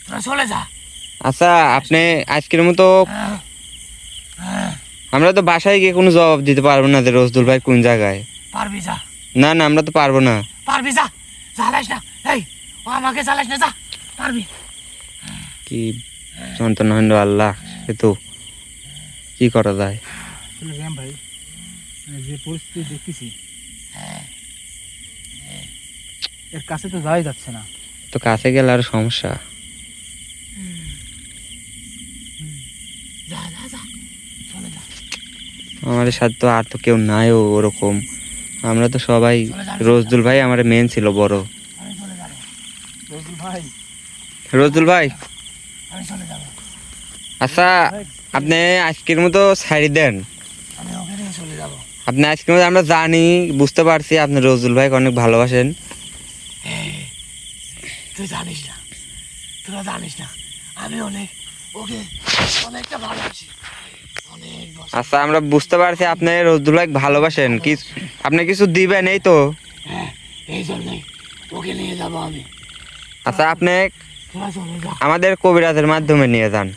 তোরা চলে যা। আচ্ছা আপনি আজকের মতো, হ্যাঁ, হ্যাঁ, আমরা তো বাসায় গিয়ে কোনো জবাব দিতে পারবো না যে রজদুল ভাই কোন জায়গায়। পারবি যা, না না আমরা তো পারবো না। পারবি যা, জ্বালাস না। এই ও আমাকে জ্বালাস না, যা পারবি। কি যন্ত্রণা হইল আল্লাহ, সে তো কি করা যায়। আসলে র্যাম ভাই, যে পরিস্থিতি দেখতেছি এর কাছে তো যাওয়াই যাচ্ছে না। তো কাছে গেলে আর সমস্যা। যা যা যা, চলে যা। আমাদের সাথে তো আর তো কেউ নাই ওরকম, আমরা তো সবাই, রজদুল ভাই আমার মেন ছিল বড়। আমি চলে যাবো, রজুল ভাই, রজদুল ভাই আমি চলে যাবো। আচ্ছা আপনি আজকের মতো ছাড়ি দেন, আমি ওকে নিয়ে চলে যাবো। আপনি আজকের মতো, আমরা জানি বুঝতে পারছি আপনি রজদুল ভাইকে অনেক ভালোবাসেন। এই, তুই জানিস না, তোরা জানিস না, আমি ওকে অনেকটা ভালোবাসি, অনেক বছর। আচ্ছা আমরা বুঝতে পারছি আপনি রজদুল ভাই ভালোবাসেন, কি আপনি কিছু দিবেন এই তো? হ্যাঁ, এই জন্যই ওকে নিয়ে যাবো আমি। আচ্ছা আপনি তোরা চলে যা। আমাদের কবিরাজের মাধ্যমে নিয়ে যান,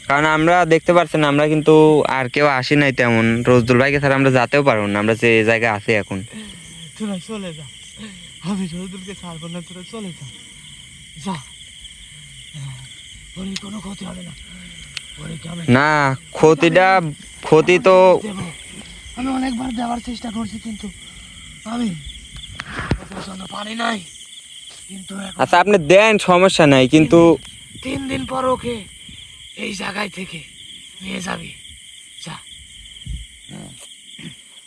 কারণ আমরা দেখতে পাচ্ছেন আমরা কিন্তু আর কেউ আসি নাই তেমন, রজদুল ভাইকে ছাড়া আমরা যেতেও পারবো না, আমরা যে জায়গায় আছি এখন। তোরা চলে যা, আমি রোদুলকে ছাড়বো না, তোরা চলে যা, যা। ওর কোনো ক্ষতি হবে না, ওরকে আমি না ক্ষতি তো দেবো। আমি অনেকবার দেওয়ার চেষ্টা করছি কিন্তু আমি ওদের জন্য পারি নাই। কিন্তু এখন আচ্ছা আপনি দেন, সমস্যা নাই, কিন্তু 3 দিন পর ওকে এই জায়গায় থেকে নিয়ে যাবি, যা।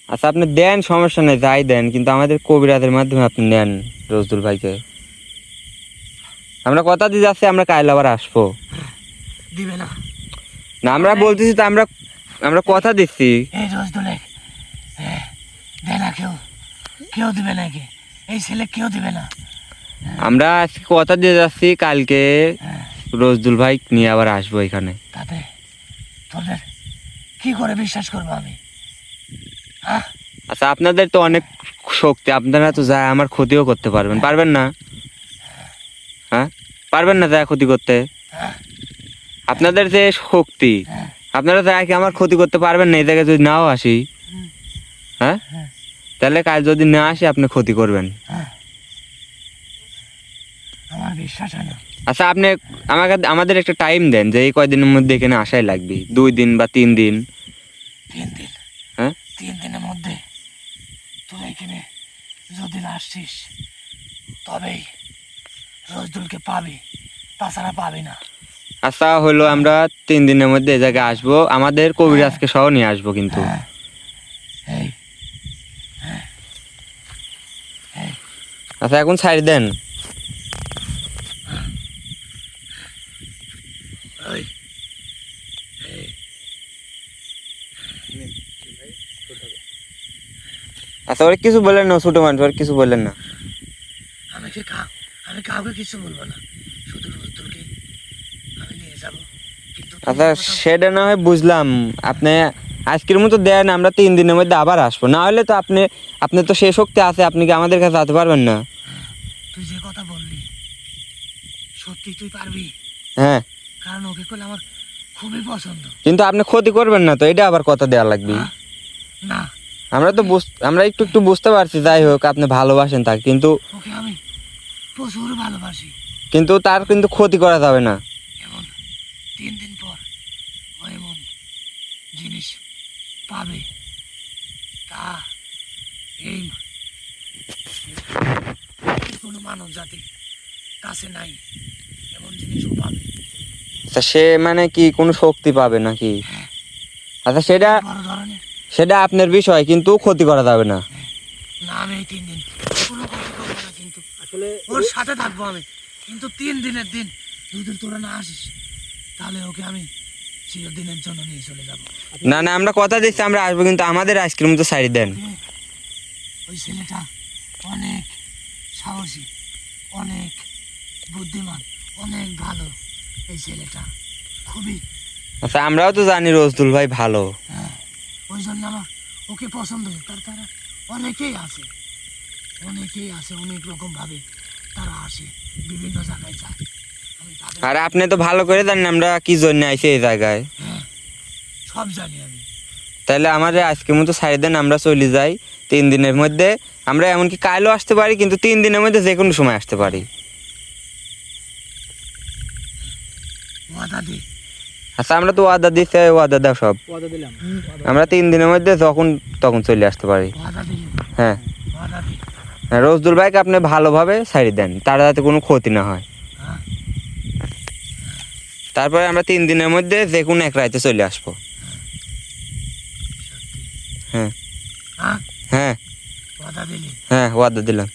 আচ্ছা আপনি দেন, সমস্যা নাই, যাই দেন, কিন্তু আমাদের কবিরাজের মাধ্যমে আপনি নেন রজদুল ভাইকে। আমরা কথা দিয়ে যাচ্ছি আমরা কাল আবার আসবো। দিবে না, না আমরা বলতেছি তো, আমরা কথা দিচ্ছি। এই রোজ দুলে দে না, কেউ দিবে না, এই ছেলে কেউ দিবে না। আমরা আজকে কথা দিয়ে যাচ্ছি কালকে রজদুল ভাই নিয়ে আবার আসবো এখানে। তাতে তোদের কি করে বিশ্বাস করবো আমি? হ্যাঁ আচ্ছা আপনাদের তো অনেক শক্তি, আপনারা তো যায় আমার ক্ষতিও করতে পারবেন, পারবেন না? হ্যাঁ পারবেন না যায় ক্ষতি করতে? হ্যাঁ আপনাদের যে শক্তি, হ্যাঁ আপনারা যায় কি আমার ক্ষতি করতে পারবেন না এই জায়গায় যদি নাও আসি? হ্যাঁ হ্যাঁ তাহলে কাজ যদি না আসি আপনি ক্ষতি করবেন। হ্যাঁ আমার বিশ্বাস হয় না। আচ্ছা আপনি আমাদের একটা টাইম দেন যে এই কয়দিনের মধ্যে এখানে আসাই লাগবে, 2 দিন বা 3 দিন। 3 দিন? হ্যাঁ 3 দিনের মধ্যে তুই এখানে যদি না আসছিস তবেই রজদুলকে পাবি, তাছাড়া পাবি না। আচ্ছা হলো আমরা 3 দিনের মধ্যে এই জায়গায় আসবো, আমাদের কবিরাজকে সহ নিয়ে আসবো কিন্তু। হ্যাঁ এই আচ্ছা এখন ছাড়ি দেন। ওই আচ্ছা ওর কিছু বললেন না, ছোট মানুষ ওর কিছু বললেন না। আমি কাউকে কিছু বলবো না, শুধু রজদুলকে আমি নিয়ে যাব। কিন্তু তুই আচ্ছা যে কথা- সেটা না হয় বুঝলাম, আপনি আজকের মতো দেন, আমরা 3 দিনের মধ্যে আবার আসবো, না হলে তো আপনি তো সেই শক্তি আছে, আপনি কি আমাদের কাছে যেতে পারবেন না? তুই যে কথা বললি সত্যি তুই পারবি? হ্যাঁ কারণ ওকে করলে আমার খুবই পছন্দ। কিন্তু আপনি ক্ষতি করবেন না তো, এটা আবার কথা দেওয়া লাগবে। হ্যাঁ? না আমরা একটু বুঝতে পারছি, যাই হোক আপনি ভালোবাসেন তাকে, কিন্তু ওকে আমি প্রচুর ভালোবাসি। তার কিন্তু ক্ষতি করা যাবে না। এমন 3 দিন পর ও এমন জিনিস পাবে তা এই কোনো মানব জাতি কাছে নাই, এমন জিনিসও পাবে। তা সে মানে কি কোনো শক্তি পাবে নাকি? আচ্ছা বড় ধরনের। সেটা আপনার বিষয়, কিন্তু ক্ষতি করা যাবে না। না আমি এই 3 দিন কোনো কথা করবো না, কিন্তু আসলে ওর সাথে থাকবো আমি। কিন্তু 3 দিনের দিন যদি তোরা না আসিস তাহলে ওকে আমি চিরদিনের জন্য নিয়ে চলে যাব। না না আমরা কথা দিচ্ছি আমরা আসবো, কিন্তু আমাদের আইসক্রিম তো ছাড়ি দেন। ওই ছেলেটা অনেক সাহসী, অনেক বুদ্ধিমান, অনেক ভালো। এই ছেলেটা খুবই, আচ্ছা আমরাও তো জানি রজদুল ভাই ভালো। হ্যাঁ ওই জন্য আমার ওকে পছন্দ। তারা অনেকেই আছে, অনেক রকম ভাবে তারা আসে, বিভিন্ন জায়গায় যায়। আমি তাদের আর আপনি তো ভালো করে জানেন আমরা কি জন্য আইছি এই জায়গায়। হ্যাঁ সব জানি আমি। তাহলে আমাদের আজকের মতো ছাড়ি দেন, আমরা চলে যাই 3 দিনের মধ্যে। আমরা এমনকি কালও আসতে পারি, কিন্তু 3 দিনের মধ্যে যে কোনো সময় আসতে পারি। ওয়াদা দে। আচ্ছা আমরা তো ওয়াদা দিচ্ছি, ওয়াদা দাও সব। ওয়াদা দিলাম। আমরা 3 দিনের মধ্যে তখন চলে আসতে পারি। ওয়াদা দিলি? হ্যাঁ ওয়াদা দে। হ্যাঁ, রজদুল ভাইকে আপনি ভালোভাবে ছাড়ি দেন, তার যাতে কোনো ক্ষতি না হয়। হ্যাঁ তারপরে আমরা 3 দিনের মধ্যে যে কোনো এক রাইতে চলে আসবো। সত্যি? হ্যাঁ হ্যাঁ হ্যাঁ ওয়াদা দিলি? হ্যাঁ ওয়াদা দিলাম।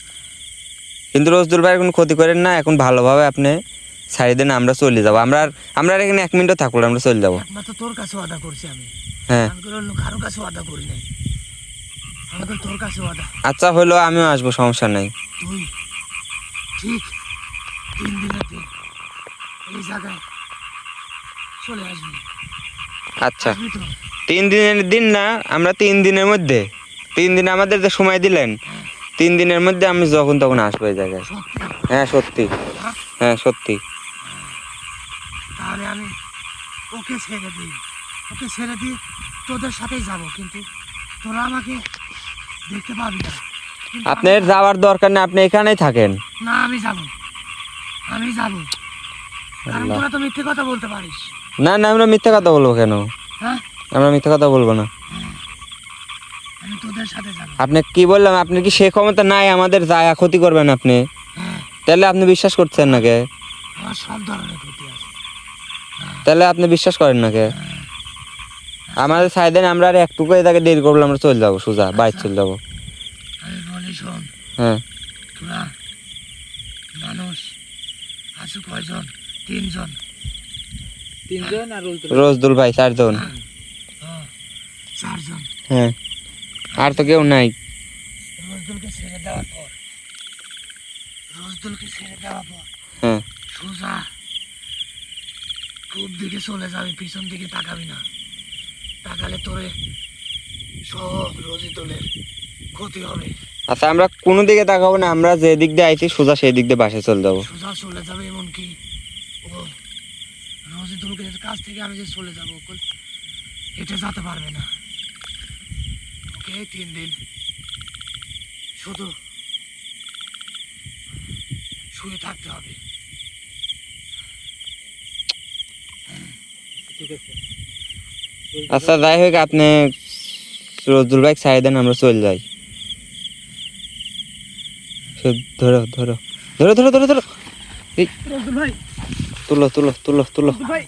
কিন্তু রজদুল ভাইয়ের কোনো ক্ষতি করেন না, এখন ভালোভাবে আপনি ছাড়ি দেন, আমরা চলে যাবো। আমরা আর এখানে 1 মিনিটও থাকবো না, আমরা চলে যাবো। একমাত্র তোর কাছে ওয়াদা করছি আমি। হ্যাঁ আমি কোনো অন্য কারো কাছে ওয়াদা করি নাই, আমাদের তোর কাছে ওয়াদা। আচ্ছা হলো, আমিও আসবো, সমস্যা নাই। তুই ঠিক 3 দিনের দিন এই জায়গায় চলে আসবি। আচ্ছা আসবি তো? 3 দিনের দিন না, আমরা 3 দিনের মধ্যে, 3 দিন আমাদের যে সময় দিলেন, 3 দিনের মধ্যে আমি যখন তখন আসবো এই জায়গায়। সত্যি? হ্যাঁ সত্যি, হ্যাঁ? হ্যাঁ সত্যি। তাহলে আমি ওকে ছেড়ে দিয়ে তোদের সাথেই যাব, কিন্তু তোরা আমাকে দেখতে পাবি না। কিন্তু আপনার যাওয়ার দরকার নেই, আপনি এখানেই থাকেন। না আমি যাব, কারণ আল্লাহ। তোরা তো মিথ্যে কথা বলতে পারিস। না না আমরা মিথ্যা কথা বলবো কেন? হ্যাঁ আমরা মিথ্যা কথা বলবো না। আমি তোদের সাথে যাব। আপনি কি বললাম, আপনার কি সে ক্ষমতা নাই আমাদের যায় ক্ষতি করবেন আপনি? হ্যাঁ তাহলে আপনি বিশ্বাস করছেন না কে? আমার সব ধরনের ক্ষতি আছে। তাহলে আপনি বিশ্বাস করেন না কে? আমাদের ছাই দেন, আমরা আর একটুকু এই জায়গায় দেরি করবো, আমরা চলে যাবো, সোজা বাড়ি চলে যাবো। আমি বলি শোন, হ্যাঁ তোরা মানুষ আছো কয়জন? 3 জন। 3 জন আর রজদুল ভাই 4 জন। 4 জন। হ্যাঁ আর তো কেউ নাই। রজদুলকে ছেড়ে দেওয়ার পর হ্যাঁ সোজা পূব দিকে চলে যাবি, পিছন দিকে তাকাবি না। তাকালে তোরে সব রজিতুলের ক্ষতি হবে। আচ্ছা আমরা কোনো দিকে তাকাবো না, আমরা যে দিক দিয়ে আইছি সোজা সেই দিক দিয়ে বাসে চলে যাবো। সোজা চলে যাবে, এমনকি ও রজিতুলের কাছ থেকে আমি যে চলে যাবো হেঁটে যেতে পারবে না। ওকে 3 দিন শুধু শুয়ে থাকতে হবে। ঠিক আছে। আচ্ছা যাই হোক, আপনি রজুল ভাই ছাড়িয়ে দেন, আমরা চলে যাই। ধরো ধরো ধরো ধরো ধরো ধরো, রজুল ভাই, তুলো তুলো তুলো তুলো। রজুল ভাই,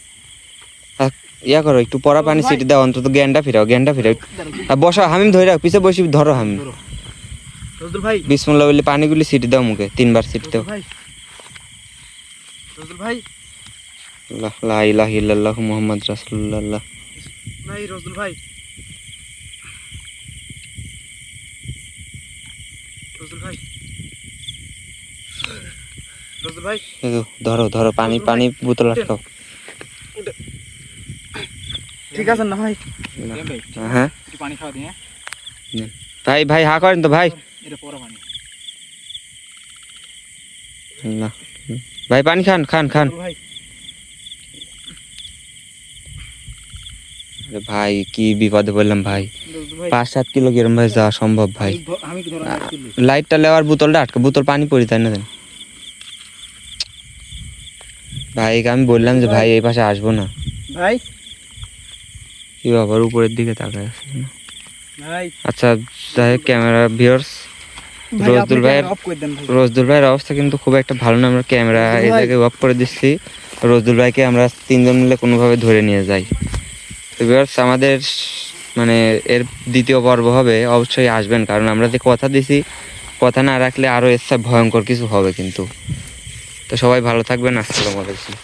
ইয়া করো, একটু পরা পানি ছিটি দাও, অন্তত জ্ঞানটা ফিরাও, জ্ঞানটা ফিরাও। আর বসা, হামিম ধরে রাখ, পিছে বসি, ধরো হামিম। রজুল ভাই, বিসমুল্লাহ বলে পানিগুলি ছিটি দাও মুখে, 3বার ছিটি দাও। রজুল ভাই, রজুল ভাই, লা ইলাহা ইল্লাল্লাহু মুহাম্মদ রাসূলুল্লাহ। ভাই, রজুল ভাই, রজুল ভাই, রজুল ভাই, ধরো ধরো, পানি পানি বোতল রাখো। ঠিক আছে না ভাই? হ্যাঁ একটু পানি খাওয়া দিই। হ্যাঁ, ভাই ভাই হা করেন তো ভাই। এটা পরে পানি। না ভাই, পানি খান খান খান। রজুল ভাই, আরে ভাই কি বিপদে বললাম ভাই, রজুল ভাই, 5-7 কিলো কিরম ভাই যাওয়া সম্ভব ভাই? আমি কি ধরো লাইটটা লেওয়ার বোতলটা আটকে, বোতল পানি পড়ি তাই না দেন ভাই। আমি বললাম যে ভাই এই পাশে আসবো না। ভাই, কি আবার উপরের দিকে তাকায় আছে না? ভাই, আচ্ছা যাই হোক, ক্যামেরা ভিউয়ার্স, রজদুল ভাইয়ের অফ করে দেন ভাই। রজদুল ভাইয়ের অবস্থা কিন্তু খুব একটা ভালো না। আমরা ক্যামেরা এই জায়গায় অফ করে দিচ্ছি। রজদুল ভাইকে আমরা 3 জন মিলে কোনোভাবে ধরে নিয়ে যাই। তো ভিউয়ার্স, আমাদের মানে এর 2য় পর্ব হবে, অবশ্যই আসবেন, কারণ আমরা যে কথা দিছি, কথা না রাখলে আরও এর চেয়ে ভয়ঙ্কর কিছু হবে কিন্তু। তো সবাই ভালো থাকবেন, আসসালামু আলাইকুম।